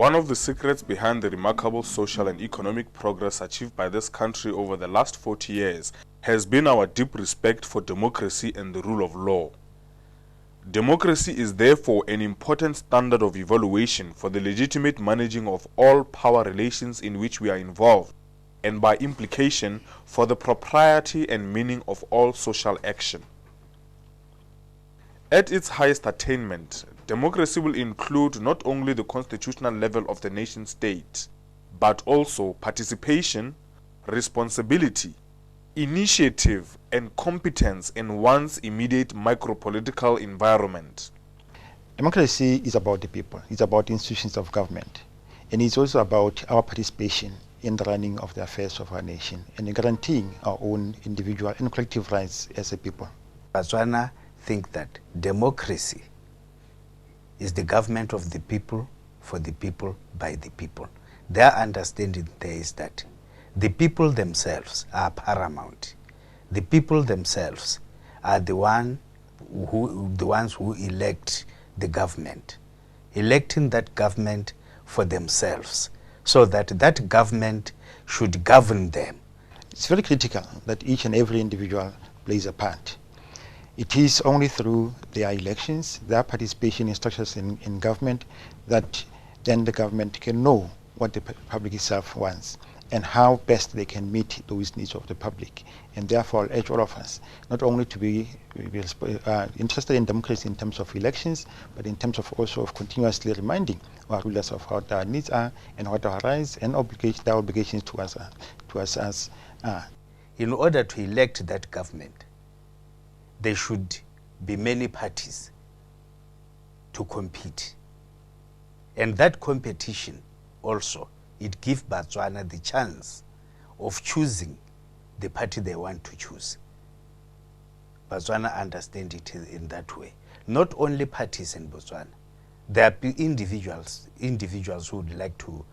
One of the secrets behind the remarkable social and economic progress achieved by this country over the last 40 years has been our deep respect for democracy and the rule of law. Democracy is therefore an important standard of evaluation for the legitimate managing of all power relations in which we are involved, and by implication for the propriety and meaning of all social action. At its highest attainment, democracy will include not only the constitutional level of the nation state, but also participation, responsibility, initiative, and competence in one's immediate micro-political environment. Democracy is about the people, it's about institutions of government, and it's also about our participation in the running of the affairs of our nation and in guaranteeing our own individual and collective rights as a people. Botswana think that democracy is the government of the people, for the people, by the people. Their understanding there is that the people themselves are paramount. The people themselves are the ones who elect the government, electing that government for themselves, so that that government should govern them. It's very critical that each and every individual plays a part. It is only through their elections, their participation in structures in government, that then the government can know what the public itself wants and how best they can meet those needs of the public. And therefore, I urge all of us not only to be interested in democracy in terms of elections, but in terms of also of continuously reminding our rulers of what our needs are and what our rights and their obligations to us are. In order to elect that government, there should be many parties to compete. And that competition also, it gives Botswana the chance of choosing the party they want to choose. Botswana understand it in that way. Not only parties in Botswana, there are individuals who would like to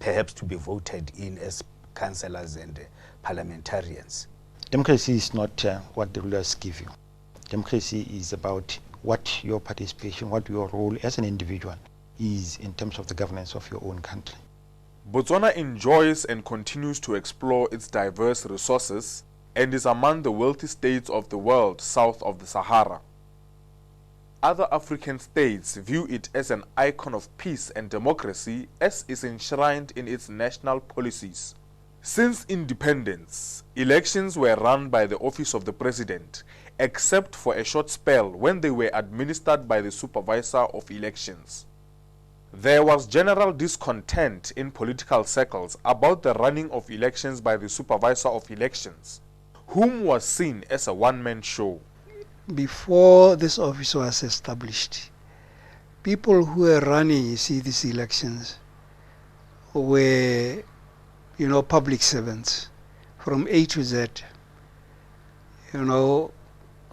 perhaps to be voted in as councillors and parliamentarians. Democracy is not what the rulers give you. Democracy is about what your participation, what your role as an individual is in terms of the governance of your own country. Botswana enjoys and continues to explore its diverse resources and is among the wealthy states of the world south of the Sahara. Other African states view it as an icon of peace and democracy as is enshrined in its national policies. Since independence, elections were run by the office of the president, except for a short spell when they were administered by the supervisor of elections. There was general discontent in political circles about the running of elections by the supervisor of elections, whom was seen as a one-man show. Before this office was established, people who were running, these elections were, public servants from A to Z.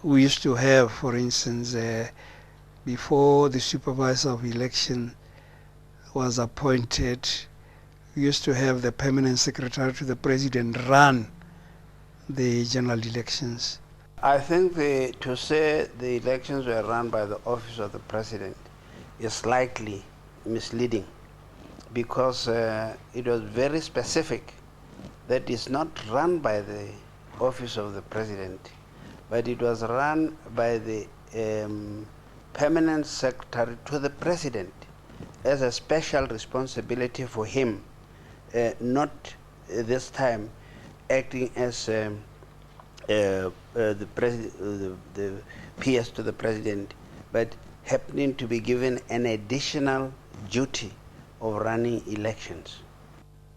We used to have, for instance, before the supervisor of election was appointed, we used to have the permanent secretary to the president run the general elections. I think to say the elections were run by the office of the president is slightly misleading, because it was very specific that it's not run by the office of the president, but it was run by the permanent secretary to the president as a special responsibility for him, not this time acting as the PS to the president, but happening to be given an additional duty of running elections.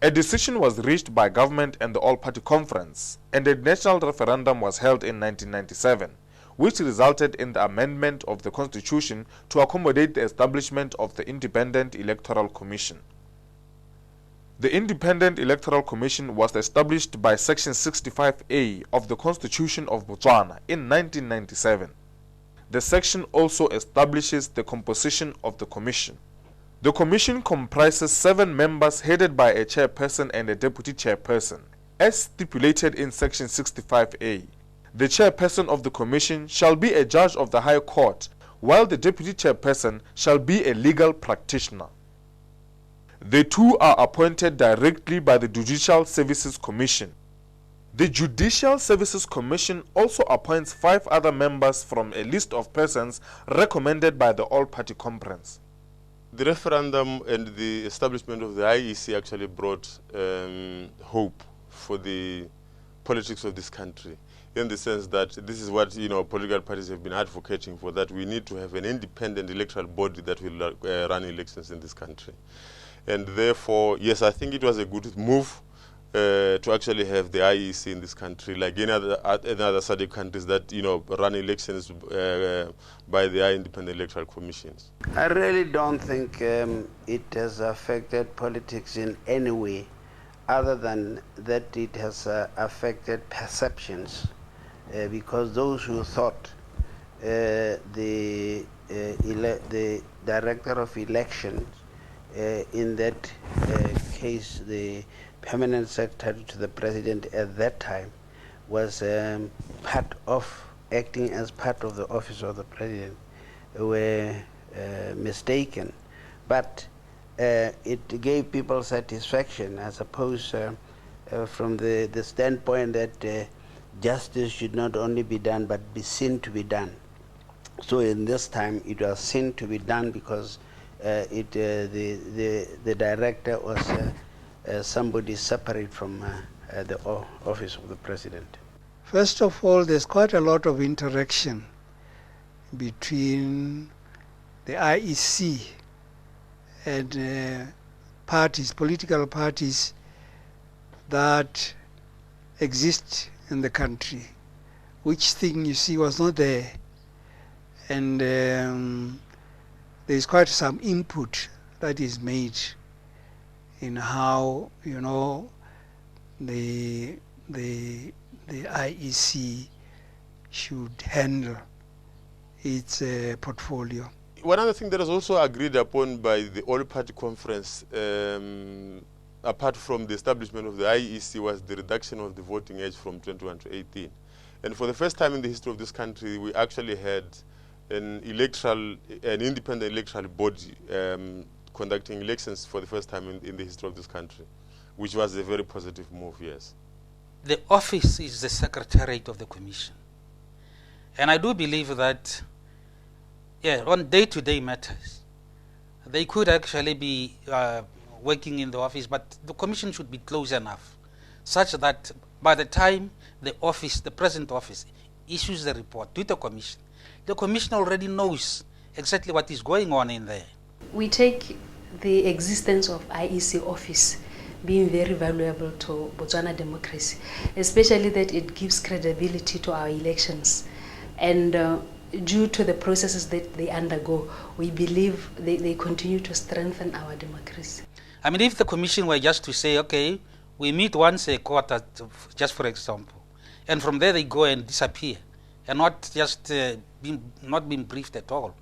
A decision was reached by government and the All-Party Conference, and a national referendum was held in 1997, which resulted in the amendment of the Constitution to accommodate the establishment of the Independent Electoral Commission. The Independent Electoral Commission was established by Section 65A of the Constitution of Botswana in 1997. The section also establishes the composition of the Commission. The Commission comprises 7 members headed by a chairperson and a deputy chairperson, as stipulated in Section 65A. The chairperson of the Commission shall be a judge of the High Court, while the deputy chairperson shall be a legal practitioner. The two are appointed directly by the Judicial Services Commission. The Judicial Services Commission also appoints 5 other members from a list of persons recommended by the All-Party Conference. The referendum and the establishment of the IEC actually brought hope for the politics of this country, in the sense that this is what political parties have been advocating for, that we need to have an independent electoral body that will run elections in this country. And therefore, yes, I think it was a good move to actually have the IEC in this country, like in other SADC countries that run elections by the independent electoral commissions. I really don't think it has affected politics in any way, other than that it has affected perceptions, because those who thought the director of elections, in that case the permanent secretary to the president at that time, was acting as part of the office of the president, were mistaken. But it gave people satisfaction, I suppose, from the standpoint that justice should not only be done but be seen to be done. So in this time it was seen to be done, because the director was somebody separate from the office of the president. First of all, there's quite a lot of interaction between the IEC and parties, political parties that exist in the country, which thing you see was not there. And there's quite some input that is made in how the IEC should handle its portfolio. One other thing that was also agreed upon by the All-Party Conference, apart from the establishment of the IEC, was the reduction of the voting age from 21 to 18. And for the first time in the history of this country, we actually had an independent electoral body conducting elections for the first time in the history of this country, which was a very positive move, yes. The office is the secretariat of the commission. And I do believe that, on day-to-day matters, they could actually be working in the office, but the commission should be close enough, such that by the time the present office, issues the report to the commission already knows exactly what is going on in there. We take the existence of IEC office being very valuable to Botswana democracy, especially that it gives credibility to our elections. And due to the processes that they undergo, we believe they continue to strengthen our democracy. I mean, if the commission were just to say, okay, we meet once a quarter, just for example, and from there they go and disappear, and not just not being briefed at all,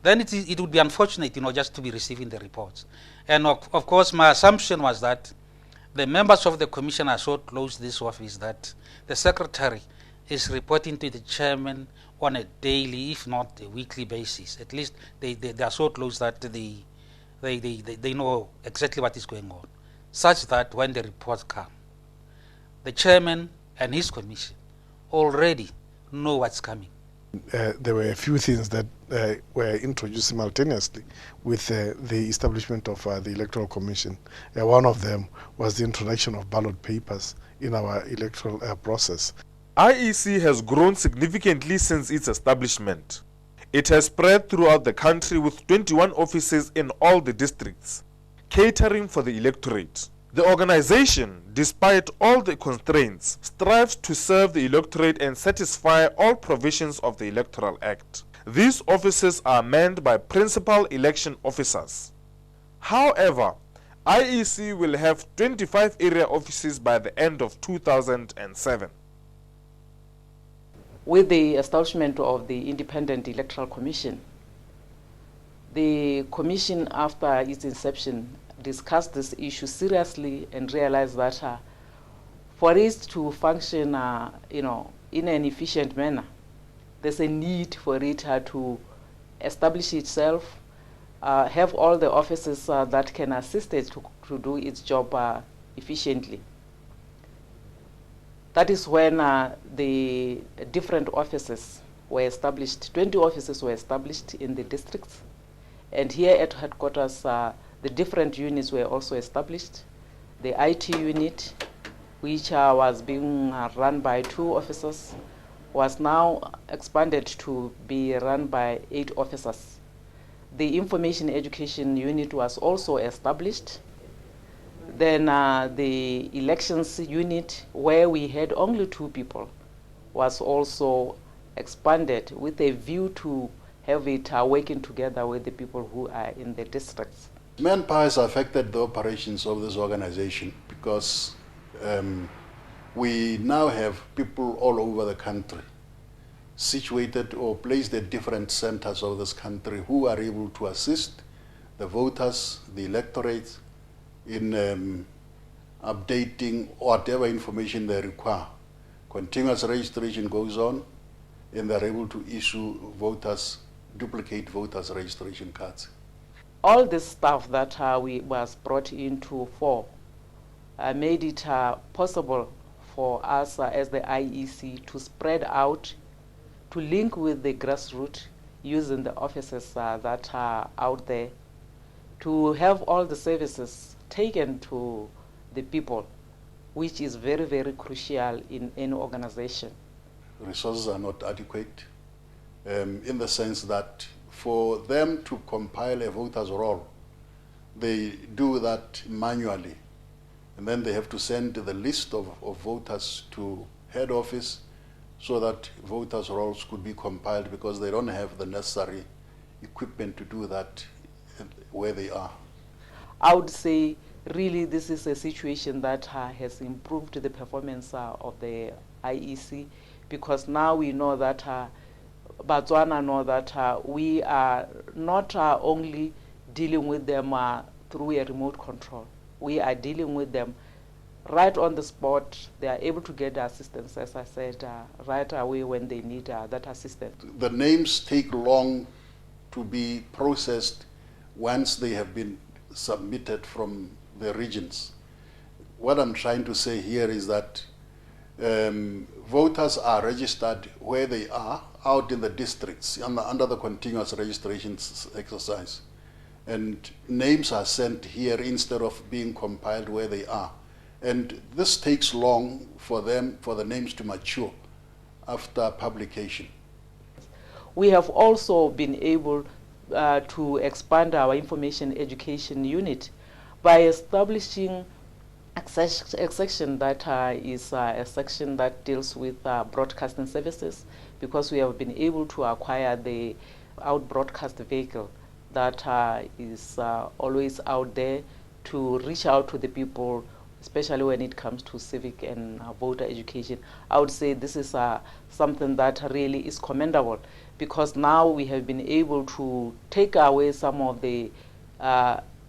then it would be unfortunate, just to be receiving the reports. And of course, my assumption was that the members of the commission are so close to this office that the secretary is reporting to the chairman on a daily, if not a weekly basis. At least they are so close that they know exactly what is going on, such that when the reports come, the chairman and his commission already know what's coming. There were a few things that were introduced simultaneously with the establishment of the Electoral Commission. One of them was the introduction of ballot papers in our electoral process. IEC has grown significantly since its establishment. It has spread throughout the country with 21 offices in all the districts, catering for the electorate. The organization, despite all the constraints, strives to serve the electorate and satisfy all provisions of the Electoral Act. These offices are manned by principal election officers. However, IEC will have 25 area offices by the end of 2007. With the establishment of the Independent Electoral Commission, the Commission, after its inception, discussed this issue seriously and realized that for it to function, in an efficient manner, there's a need for it to establish itself, have all the offices that can assist it to do its job efficiently. That is when the different offices were established. 20 offices were established in the districts. And here at headquarters, the different units were also established. The IT unit, which was being run by 2 officers, was now expanded to be run by 8 officers. The information education unit was also established. Then the elections unit, where we had only 2 people, was also expanded with a view to have it working together with the people who are in the districts. Manpower has affected the operations of this organization because we now have people all over the country situated or placed at different centers of this country who are able to assist the voters, the electorate, in updating whatever information they require. Continuous registration goes on, and they're able to issue duplicate voters' registration cards. All this stuff that was brought into fore made it possible for us as the IEC to spread out, to link with the grassroots using the offices that are out there, to have all the services taken to the people, which is very, very crucial in any organization. Resources are not adequate in the sense that for them to compile a voter's roll, they do that manually. And then they have to send the list of voters to head office so that voters' rolls could be compiled, because they don't have the necessary equipment to do that where they are. I would say really this is a situation that has improved the performance of the IEC, because now we know that Botswana know that we are not only dealing with them through a remote control. We are dealing with them right on the spot. They are able to get the assistance, as I said, right away when they need that assistance. The names take long to be processed once they have been submitted from the regions. What I'm trying to say here is that voters are registered where they are, out in the districts, under the continuous registration exercise. And names are sent here instead of being compiled where they are. And this takes long for the names to mature after publication. We have also been able to expand our information education unit by establishing a section that is a section that deals with broadcasting services, because we have been able to acquire the out broadcast vehicle that is always out there to reach out to the people, especially when it comes to civic and voter education. I would say this is something that really is commendable, because now we have been able to take away some of the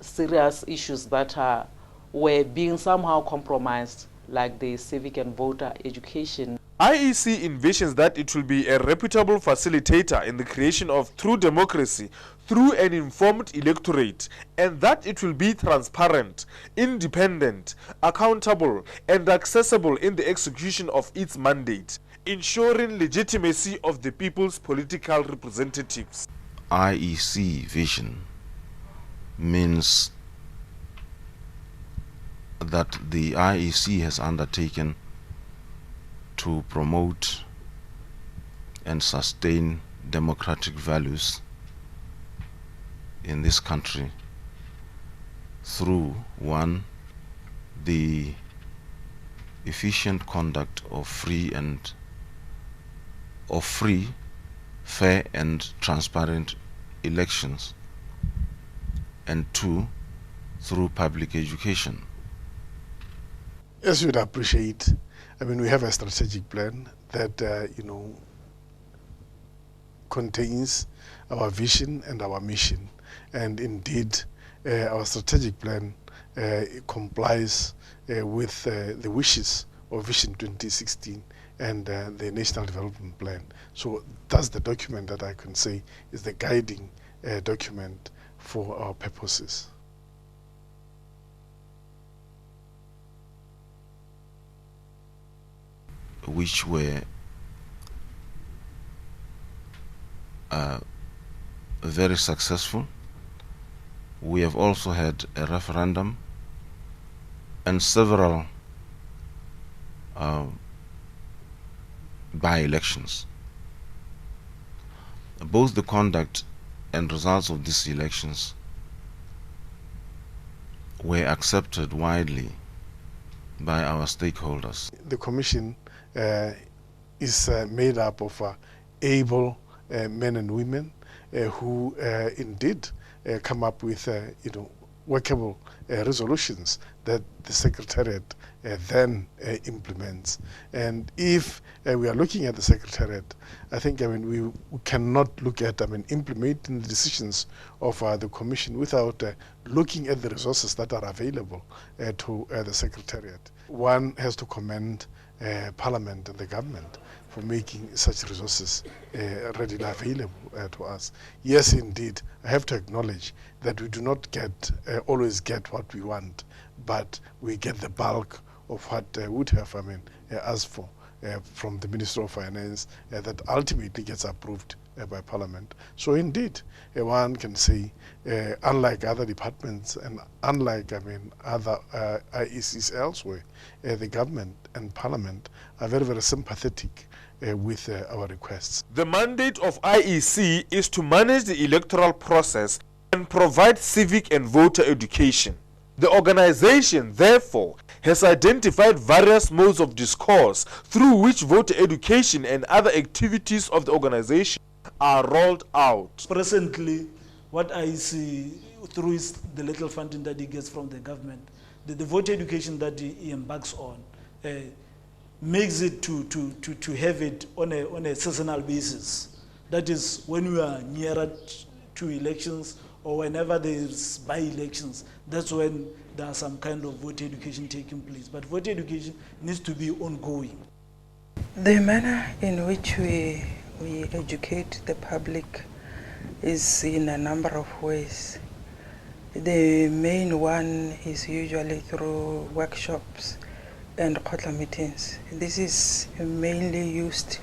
serious issues that were being somehow compromised, like the civic and voter education. IEC envisions that it will be a reputable facilitator in the creation of true democracy through an informed electorate, and that it will be transparent, independent, accountable, and accessible in the execution of its mandate, ensuring legitimacy of the people's political representatives. IEC vision means that the IEC has undertaken to promote and sustain democratic values in this country through, one, the efficient conduct of free, fair and transparent elections, and two, through public education. As you'd appreciate, I mean, we have a strategic plan that, contains our vision and our mission. And indeed, our strategic plan complies with the wishes of Vision 2016 and the National Development Plan. So that's the document that I can say is the guiding document for our purposes. Which were very successful. We have also had a referendum and several by-elections. Both the conduct and results of these elections were accepted widely by our stakeholders. The Commission is made up of able men and women who indeed come up with workable resolutions that the Secretariat then implements. And if we are looking at the Secretariat, I think we cannot look at implementing the decisions of the Commission without looking at the resources that are available to the Secretariat. One has to commend Parliament and the government for making such resources readily available to us. Yes, indeed, I have to acknowledge that we do not always get what we want, but we get the bulk of what would have asked for from the Minister of Finance that ultimately gets approved by Parliament. So indeed, one can say, unlike other departments and unlike other IECs elsewhere, the government and Parliament are very, very sympathetic with our requests. The mandate of IEC is to manage the electoral process and provide civic and voter education. The organization, therefore, has identified various modes of discourse through which voter education and other activities of the organization are rolled out. Presently, what I see through is the little funding that he gets from the government, the voter education that he embarks on, makes it to have it on a seasonal basis. That is, when we are nearer to elections or whenever there's by-elections, that's when there are some kind of voter education taking place. But voter education needs to be ongoing. The manner in which we educate the public is in a number of ways. The main one is usually through workshops and quarter meetings. This is mainly used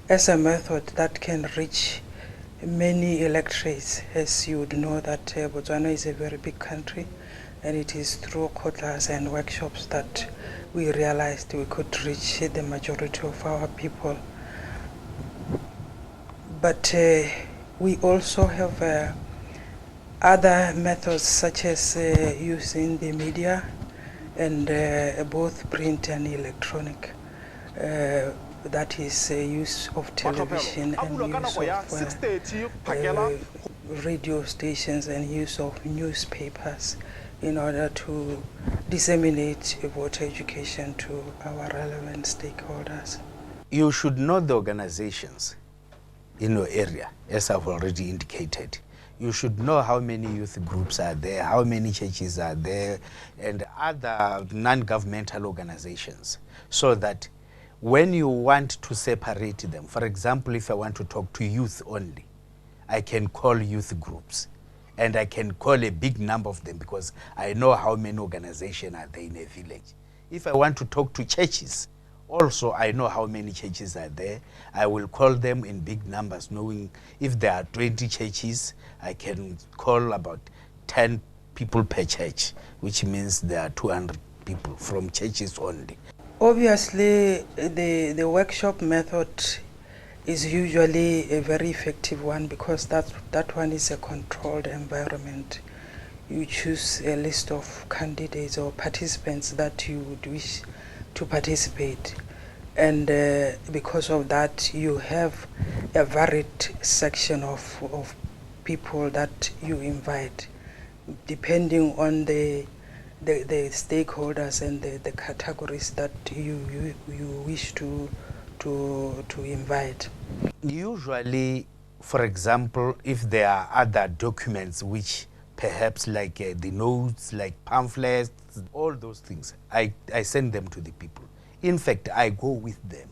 as a method that can reach many electorates. As you would know that Botswana is a very big country, and it is through quotas and workshops that we realized we could reach the majority of our people. But we also have other methods such as using the media and both print and electronic. That is use of television and use of radio stations and use of newspapers in order to disseminate voter education to our relevant stakeholders. You should know the organizations in your area, as I've already indicated. You should know how many youth groups are there, how many churches are there, and other non-governmental organizations, so that when you want to separate them, for example, if I want to talk to youth only, I can call youth groups, and I can call a big number of them because I know how many organizations are there in a village. If I want to talk to churches, also I know how many churches are there. I will call them in big numbers, knowing if there are 20 churches, I can call about 10 people per church, which means there are 200 people from churches only. Obviously, the workshop method is usually a very effective one because that one is a controlled environment. You choose a list of candidates or participants that you would wish to participate, and because of that you have a varied section of people that you invite, depending on the stakeholders and the categories that you wish to invite. Usually, for example, if there are other documents which perhaps like the notes, like pamphlets, all those things, I send them to the people. In fact, I go with them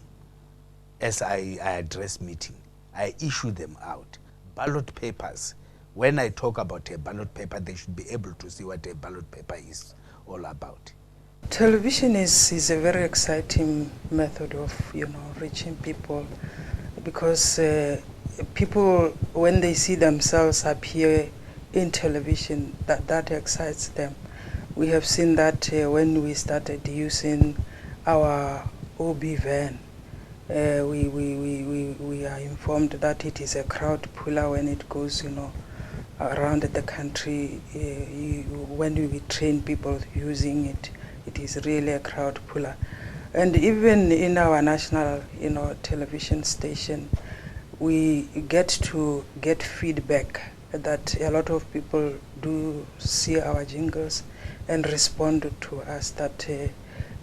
as I address meeting. I issue them out. Ballot papers, when I talk about a ballot paper, they should be able to see what a ballot paper is all about. Television is a very exciting method of, reaching people, because people, when they see themselves appear in television, that excites them. We have seen that when we started using our OB van. We are informed that it is a crowd puller when it goes, around the country. When we train people using it, it is really a crowd puller. And even in our national, television station, we get feedback that a lot of people do see our jingles and respond to us that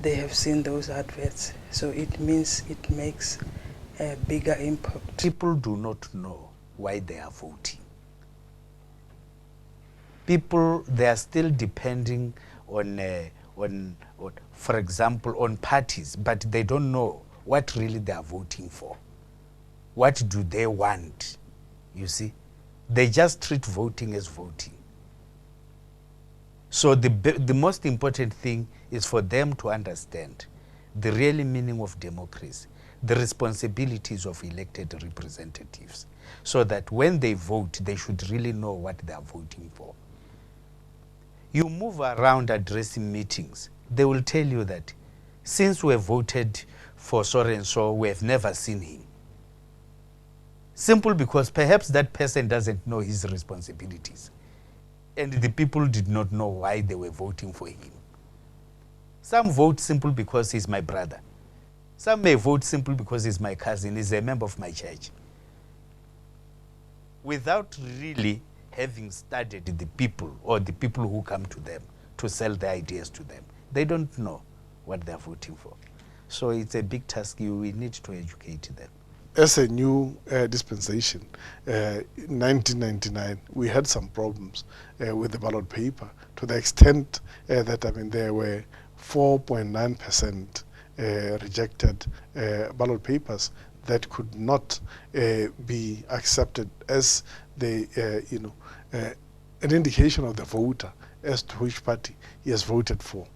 they have seen those adverts. So it means it makes a bigger impact. People do not know why they are voting. People, they are still depending on, for example, on parties, but they don't know what really they are voting for. What do they want? You see, they just treat voting as voting. So the most important thing is for them to understand the real meaning of democracy, the responsibilities of elected representatives, so that when they vote, they should really know what they are voting for. You move around addressing meetings, they will tell you that since we have voted for so and so, we have never seen him. Simple because perhaps that person doesn't know his responsibilities. And the people did not know why they were voting for him. Some vote simply because he's my brother. Some may vote simply because he's my cousin, he's a member of my church. Without really having studied the people or the people who come to them to sell their ideas to them, they don't know what they're voting for. So it's a big task. We need to educate them. As a new dispensation, in 1999, we had some problems with the ballot paper to the extent that, there were 4.9% rejected ballot papers that could not be accepted as the, an indication of the voter as to which party he has voted for.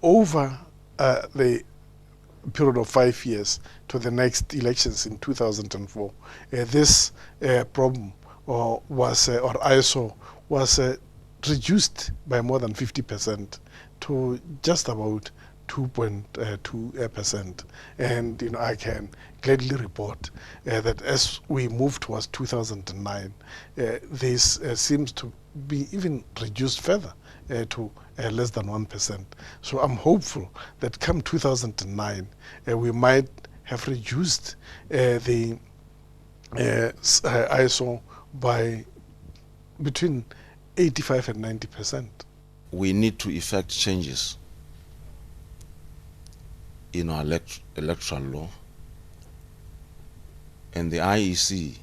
Over the period of 5 years to the next elections in 2004, this problem ISO was reduced by more than 50% to just about 2.2%. And I can gladly report that as we move towards 2009, this seems to be even reduced further to less than 1%. So I'm hopeful that come 2009, we might have reduced the ISO by between 85 and 90%. We need to effect changes in our electoral law, and the IEC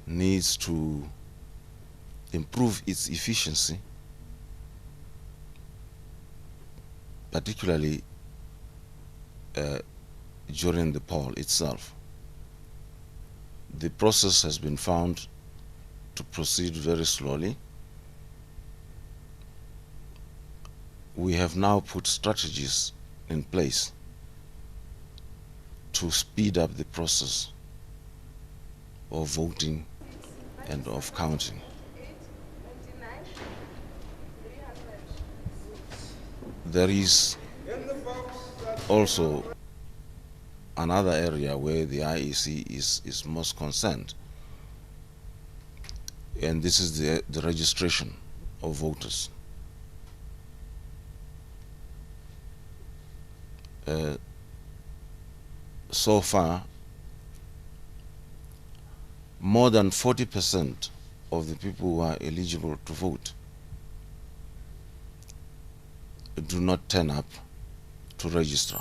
needs to improve its efficiency, particularly during the poll itself. The process has been found to proceed very slowly. We have now put strategies in place to speed up the process of voting and of counting. There is also another area where the IEC is most concerned, and this is the registration of voters. So far, more than 40% of the people who are eligible to vote do not turn up to register.